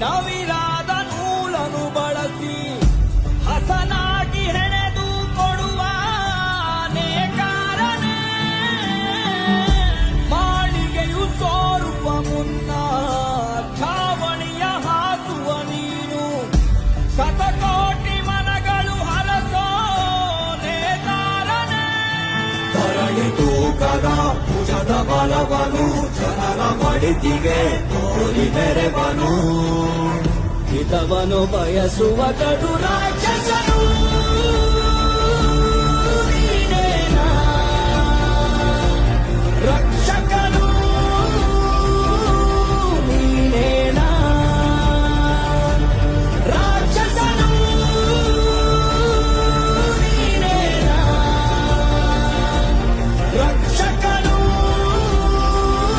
ನವಿರಾದ ನೂಲನು ಬಳಸಿ ಹಸನಾಗಿ ಹೆಣೆದು ಕೊಡುವ ನೇಕಾರನೇ ಮಾಳಿಗೆಯು ಸೋರುವ ಮುನ್ನ ಛಾವಣಿಯ ಹಾಸುವ ನೀನು ಶತಕೋಟಿ ಮನಗಳು ಹಲಸೋ ನೇಕಾರನೇ ಧರಣಿ ತೂಕದ ಭುಜದ ಬಲವನು ಜನರ ಮಡಿತಿಗೆ ತೋರಿ ಮೆರೆವನು ಹಿತವನು ಬಯಸುವ ಕಡು ರಾಕ್ಷಸ